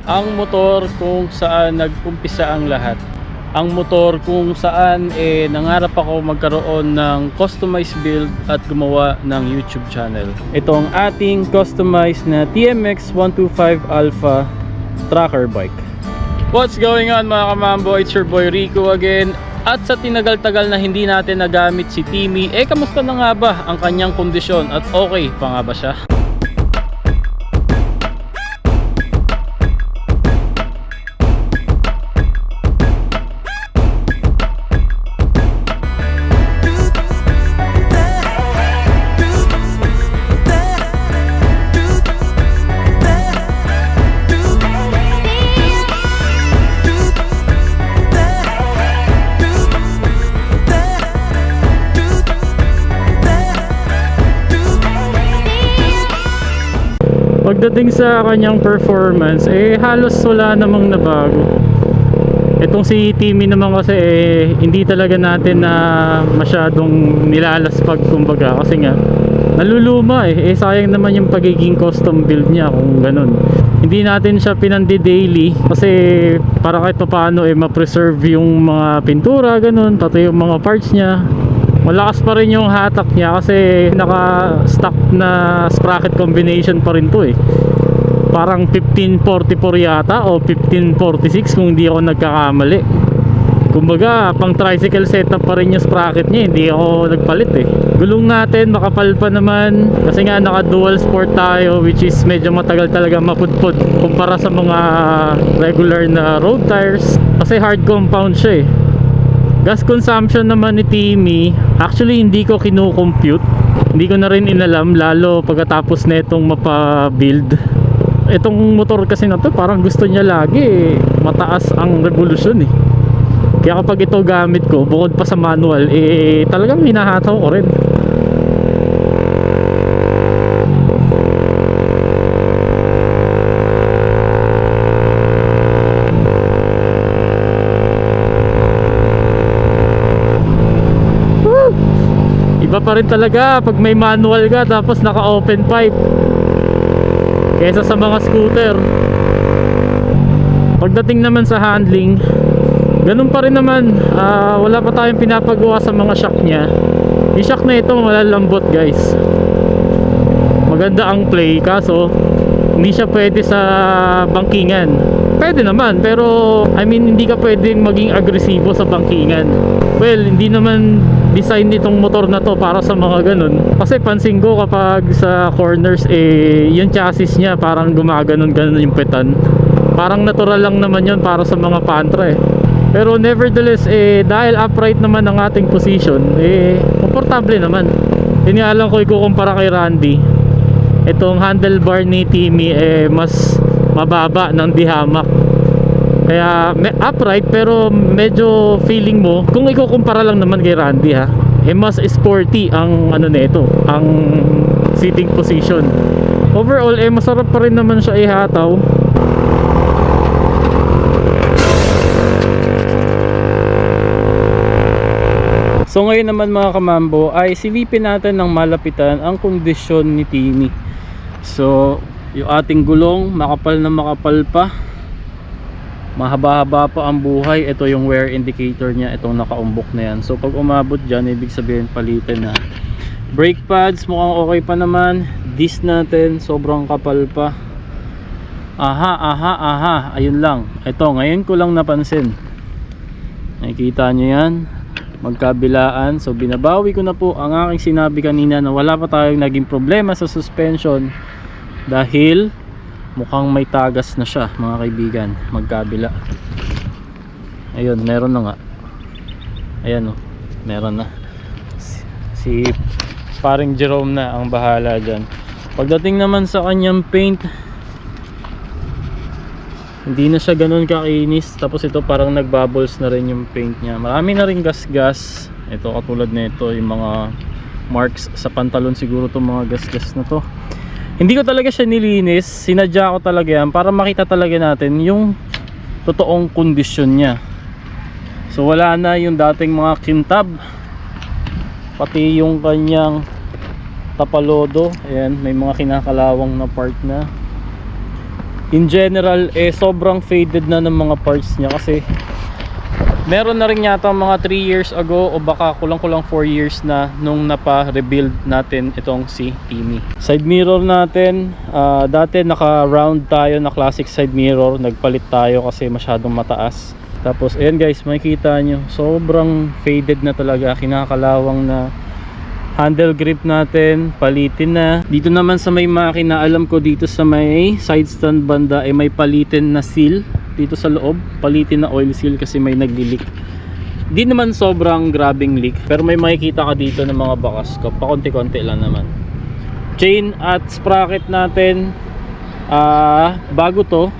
Ang motor kung saan nag-umpisa ang lahat. Ang motor kung saan nangarap ako magkaroon ng customized build at gumawa ng YouTube channel. Ito ang ating customized na TMX 125 Alpha tracker bike. What's going on mga kamambo? It's your boy Rico again. At sa tinagal-tagal na hindi natin nagamit si Timmy, kamusta na nga ba ang kanyang kondisyon at okay pa nga ba siya? Pagdating sa kanyang performance, halos wala namang nabago. Itong si Timmy naman kasi hindi talaga natin na masyadong nilalaspag kumbaga kasi nga naluluma sayang naman yung pagiging custom build niya kung ganun. Hindi natin siya pinandi daily kasi para kahit paano ma-preserve yung mga pintura ganun, pati yung mga parts niya. Malakas pa rin yung hatak niya kasi naka-stock na sprocket combination pa rin to Parang 1544 yata o 1546 kung hindi ako nagkakamali. Kumbaga, pang tricycle setup pa rin yung sprocket niya, hindi ako nagpalit Gulong natin, makapal pa naman kasi nga naka dual sport tayo, which is medyo matagal talaga mapudpod kumpara sa mga regular na road tires kasi hard compound siya Gas consumption naman ni Timmy, actually hindi ko kinu-compute. Hindi ko na rin inalam lalo pagkatapos netong mapa-build. Itong motor kasi na to parang gusto niya lagi mataas ang revolution Kaya kapag ito gamit ko, bukod pa sa manual, talagang hinahataw ko rin. Iba pa rin talaga pag may manual ka tapos naka open pipe kaysa sa mga scooter. Pagdating naman sa handling, ganun pa rin naman. Wala pa tayong pinapagawa sa mga shock niya. Yung shock na ito malalambot guys. Maganda ang play kaso hindi siya pwede sa bangkingan. Pwede naman pero hindi ka pwedeng maging agresibo sa bangkingan. Well, hindi naman design nitong motor na to para sa mga ganun. Kasi pansin ko kapag sa corners yung chassis niya parang gumaganon-ganon yung petan. Parang natural lang naman yun para sa mga pantra Pero nevertheless dahil upright naman ang ating position komportable naman. Yun nga lang ko ikukumpara kay Randy. Itong handlebar ni Timmy mas mababa ng dihamak. Kaya upright pero medyo feeling mo kung ikukumpara lang naman kay Randy mas sporty ang nito, ang seating position. Overall masarap pa rin naman siya ihataw. So ngayon naman mga kamambo ay silipin natin ng malapitan ang kondisyon ni Timmy. So yung ating gulong makapal na makapal pa, mahaba-haba pa ang buhay. Ito yung wear indicator niya, itong nakaumbok na yan. So pag umabot dyan, ibig sabihin palitin na. Brake pads mukhang okay pa naman. Disc natin sobrang kapal pa. Ayun lang. Ito ngayon ko lang napansin, nakikita nyo yan, magkabilaan. So binabawi ko na po ang aking sinabi kanina na wala pa tayong naging problema sa suspension dahil mukhang may tagas na siya mga kaibigan, magkabila. Ayun, meron na nga. Ayan meron na. Si paring Jerome na ang bahala dyan. Pagdating naman sa kanyang paint, hindi na siya ganun kakinis. Tapos ito parang nagbubbles na rin yung paint niya. Marami na rin gas-gas. Ito katulad nito, yung mga marks sa pantalon siguro itong mga gas-gas na to. Hindi ko talaga siya nilinis, sinadya ko talaga yan para makita talaga natin yung totoong kondisyon niya. So wala na yung dating mga kintab, pati yung kanyang tapalodo. Ayan, may mga kinakalawang na part na. in general sobrang faded na ng mga parts niya, kasi meron na rin yata mga 3 years ago o baka kulang-kulang 4 years na nung napa-rebuild natin itong si Timi. Side mirror natin, dati naka-round tayo na classic side mirror, nagpalit tayo kasi masyadong mataas. Tapos ayan guys, makikita nyo sobrang faded na talaga, kinakalawang na. Handle grip natin, palitin na. Dito naman sa may makina, alam ko dito sa may side stand banda may palitin na seal dito sa loob, palitin na oil seal kasi may nagli-leak. Di naman sobrang grabing leak, pero may makikita ka dito ng mga bakas ko, pakonti-konti lang naman. Chain at sprocket natin, bago to,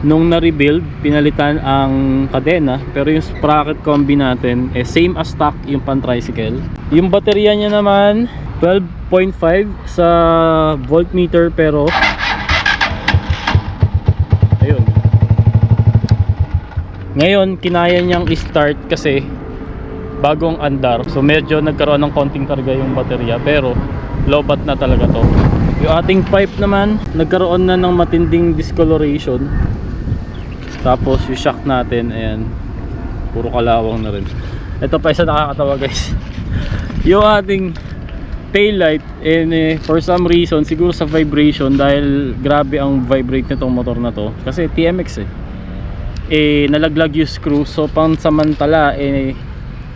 nung na-rebuild, pinalitan ang kadena, pero yung sprocket combi natin same as stock yung pan-tricycle. Yung baterya niya naman 12.5 sa voltmeter, pero ayun, ngayon kinaya niyang i-start kasi bagong andar, so medyo nagkaroon ng konting karga yung baterya, pero low-bat na talaga to. Yung ating pipe naman nagkaroon na ng matinding discoloration. Tapos yung shock natin, ayan, puro kalawang na rin. Ito pa isa nakakatawa guys. Yung ating tail light, for some reason, siguro sa vibration, dahil grabe ang vibrate nitong motor na to, kasi TMX nalaglag yung screw, so pansamantala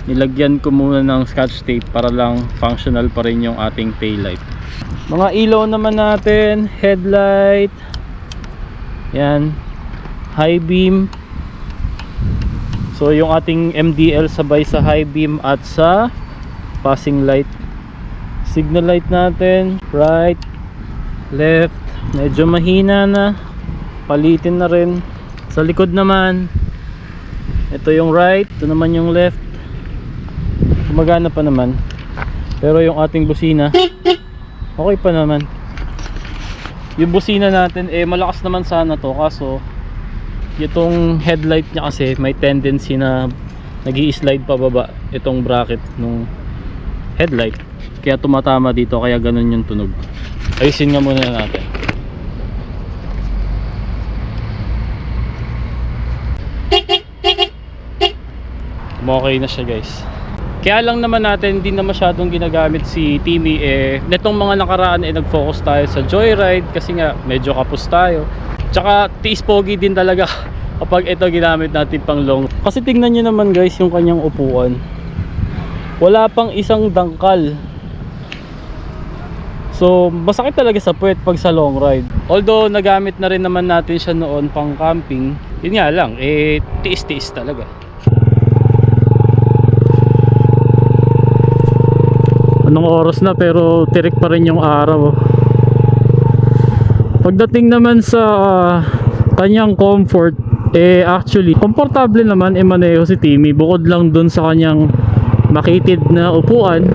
nilagyan ko muna ng scotch tape para lang functional pa rin yung ating tail light. Mga ilaw naman natin, headlight, yan, high beam. So yung ating MDL sabay sa high beam at sa passing light. Signal light natin, right, left, medyo mahina na, palitin na rin. Sa likod naman, ito yung right, ito naman yung left, gumagana pa naman. Pero yung ating busina okay pa naman. Yung busina natin malakas naman sana to, kaso itong headlight niya kasi may tendency na nag-i-slide pababa itong bracket nung headlight, kaya tumatama dito, kaya ganun yung tunog. Ayusin nga muna natin. Okay na siya guys. Kaya lang naman natin hindi na masyadong ginagamit si Timi. Netong mga nakaraan nag-focus tayo sa joyride kasi nga medyo kapos tayo. Tsaka tiis pogi din talaga kapag ito ginamit natin pang long. Kasi tingnan nyo naman guys yung kanyang upuan, wala pang isang dangkal. So masakit talaga sa puwet pag sa long ride. Although nagamit na rin naman natin siya noon pang camping, yun nga lang tiis-tiis talaga. Anong oras na pero tirik pa rin yung araw. Pagdating naman sa kanyang comfort, actually komportable naman maneho si Timi, bukod lang dun sa kanyang makitid na upuan.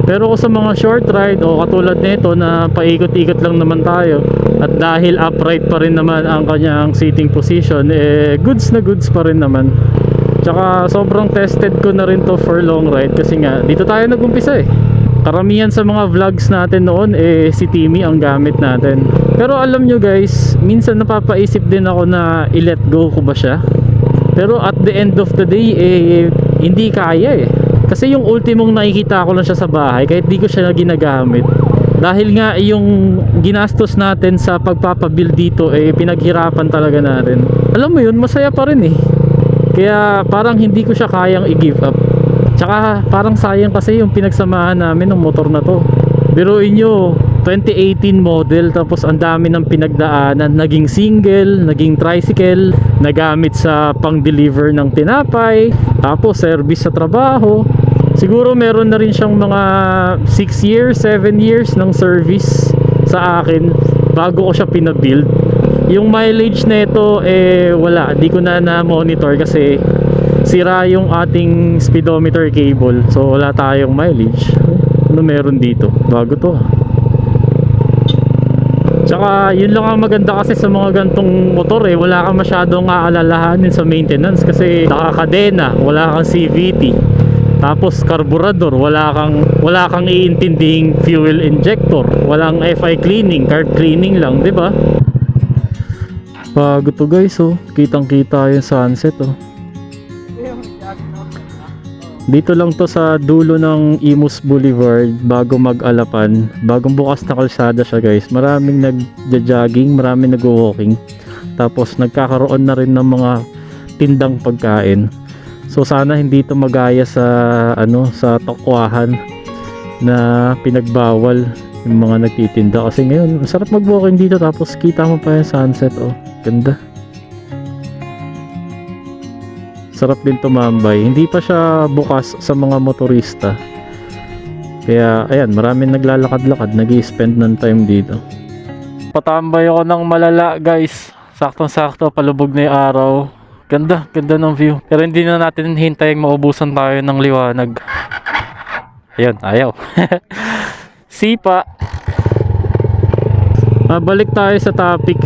Pero kung sa mga short ride o katulad nito na paikot-ikot lang naman tayo, at dahil upright pa rin naman ang kanyang seating position, goods na goods pa rin naman. Tsaka sobrang tested ko na rin to for long ride kasi nga dito tayo nag-umpisa Karamihan sa mga vlogs natin noon si Timi ang gamit natin. Pero alam nyo guys, minsan napapaisip din ako na i-let go ko ba siya. Pero at the end of the day hindi kaya Kasi yung ultimong nakikita ko lang siya sa bahay, kahit di ko siya ginagamit. Dahil nga yung ginastos natin sa pagpapabuild dito pinaghirapan talaga natin. Alam mo yun, masaya pa rin Kaya parang hindi ko siya kayang i-give up. Tsaka parang sayang kasi yung pinagsamahan namin ng motor na to. Biruin nyo, 2018 model, tapos ang dami ng pinagdaanan. Naging single, naging tricycle, nagamit sa pang-deliver ng tinapay, tapos service sa trabaho. Siguro meron na rin siyang mga 6 years, 7 years ng service sa akin bago ko siya pinabuild. Yung mileage na ito wala, di ko na monitor kasi sira yung ating speedometer cable, so wala tayong mileage. Ano meron dito? Bago to. Tsaka yun lang ang maganda kasi sa mga gantong motor wala kang masyadong aalalahanin sa maintenance kasi nakakadena, wala kang CVT. Tapos carburetor, wala kang iintindihing fuel injector, walang FI cleaning, carb cleaning lang, 'di ba? Bago to guys, oh. Kitang kita yung sunset, oh. Dito lang to sa dulo ng Imus Boulevard bago mag-Alapan. Bagong bukas na kalsada siya guys. Maraming nagja-jogging, maraming nag-walking. Tapos nagkakaroon na rin ng mga tindang pagkain. So sana hindi to magaya sa sa tokwahan na pinagbawal yung mga nagtitinda. Kasi ngayon, sarap mag-walking dito tapos kita mo pa yung sunset, oh. Ganda. Sarap din tumambay. Hindi pa siya bukas sa mga motorista. Kaya ayan, maraming naglalakad-lakad, nag-i-spend ng time dito. Patambay ako ng malala guys. Saktong-sakto, palubog na yung araw. Ganda, ganda ng view. Pero hindi na natin hintayin maubusan tayo ng liwanag. Ayun, ayaw. Sipa. Balik tayo sa topic.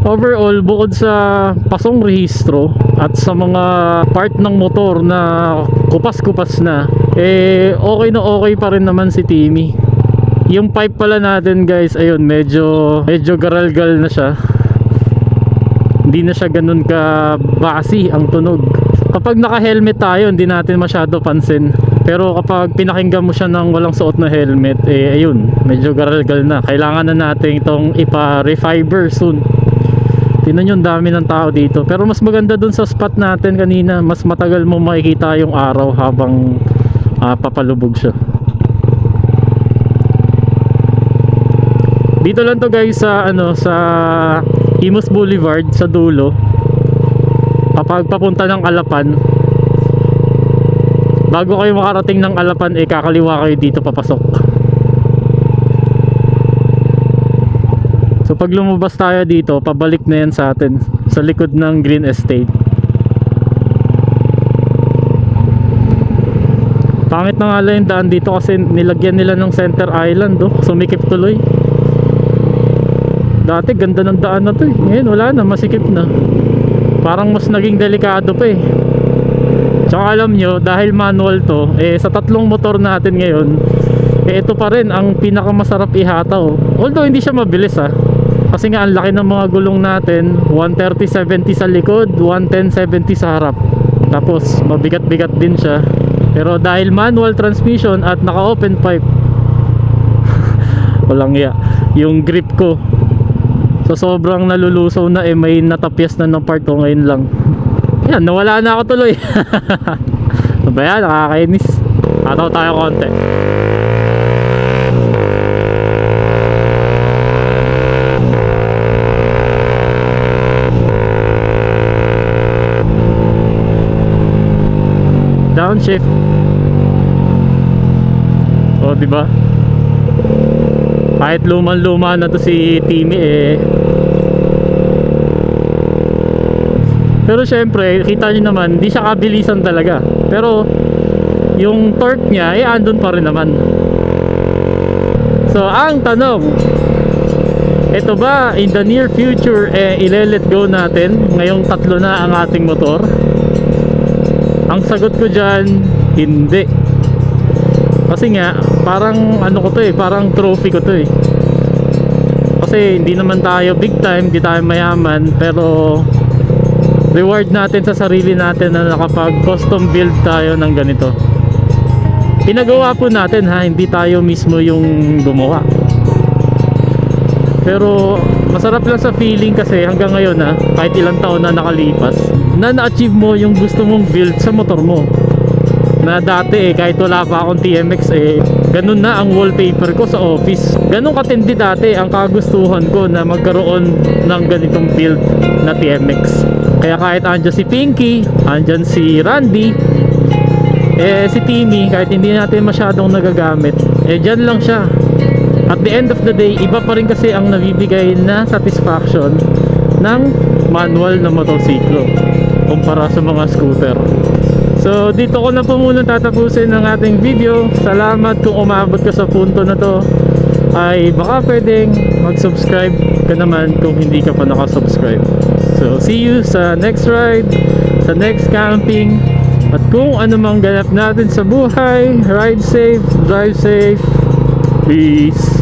Overall, bukod sa pasong rehistro at sa mga part ng motor na kupas-kupas na, okay na okay pa rin naman si Timmy. Yung pipe pala natin guys, ayun, medyo garalgal na siya. Hindi na siya ganun ka basi ang tunog. Kapag naka-helmet tayo, hindi natin masyado pansin. Pero kapag pinakinggan mo siya ng walang suot na helmet, ayun, medyo garalgal na. Kailangan na natin itong ipa-refiber soon. Tingnan nyo, dami ng tao dito. Pero mas maganda dun sa spot natin kanina. Mas matagal mo makikita yung araw habang papalubog siya. Dito lang to guys sa sa Imus Boulevard sa dulo. Kapag papunta ng Alapan, bago kayo makarating ng Alapan, kakaliwa kayo dito papasok. So pag lumabas tayo dito, pabalik na yan sa atin sa likod ng Green Estate. Pangit na nga lang yung daan dito kasi nilagyan nila ng center island, oh. Sumikip tuloy. Dati ganda ng daan na to, eh. Ngayon wala na, masikip na. Parang mas naging delikado pa, eh. Tsaka alam nyo, dahil manual to, sa tatlong motor natin ngayon, ito pa rin ang pinakamasarap ihataw. Although hindi siya mabilis, kasi nga ang laki ng mga gulong natin. 130/70 sa likod, 110/70 sa harap. Tapos mabigat-bigat din siya. Pero dahil manual transmission at naka-open pipe, walang ya, yung grip ko, so sobrang nalulusaw na, may natapyas na ng part ko ngayon lang. Yan, nawala na ako tuloy. Ano ba yan? Nakakainis. Ataw tayo konti. Downshift. O, diba? Kahit luman-luma na to si Timmy, pero syempre, kita nyo naman, hindi siya kabilisan talaga. Pero yung torque niya, andun pa rin naman. So, ang tanong, ito ba in the near future, ile-let go natin ngayong tatlo na ang ating motor? Ang sagot ko dyan, hindi. Kasi nga, parang ano ko to, parang trophy ko to, kasi hindi naman tayo big time, hindi tayo mayaman, pero reward natin sa sarili natin na nakapag custom build tayo ng ganito. Pinagawa po natin, hindi tayo mismo yung gumawa. Pero masarap lang sa feeling kasi hanggang ngayon, kahit ilang taon na nakalipas, na na-achieve mo yung gusto mong build sa motor mo. Na dati kahit wala pa akong TMX, ganun na ang wallpaper ko sa office. Ganun katindi dati ang kagustuhan ko na magkaroon ng ganitong build na TMX. Kaya kahit andyan si Pinky, andyan si Randy, si Timmy, kahit hindi natin masyadong nagagamit, dyan lang siya. At the end of the day, iba pa rin kasi ang nabibigay na satisfaction ng manual na motorsiklo kumpara sa mga scooter. So dito ko na po muna tatapusin ang ating video. Salamat kung umabot ka sa punto na to. Ay baka pwedeng mag-subscribe ka naman kung hindi ka pa nakasubscribe. So see you sa next ride, sa next camping, at kung ano mang ganap natin sa buhay. Ride safe, drive safe. Peace.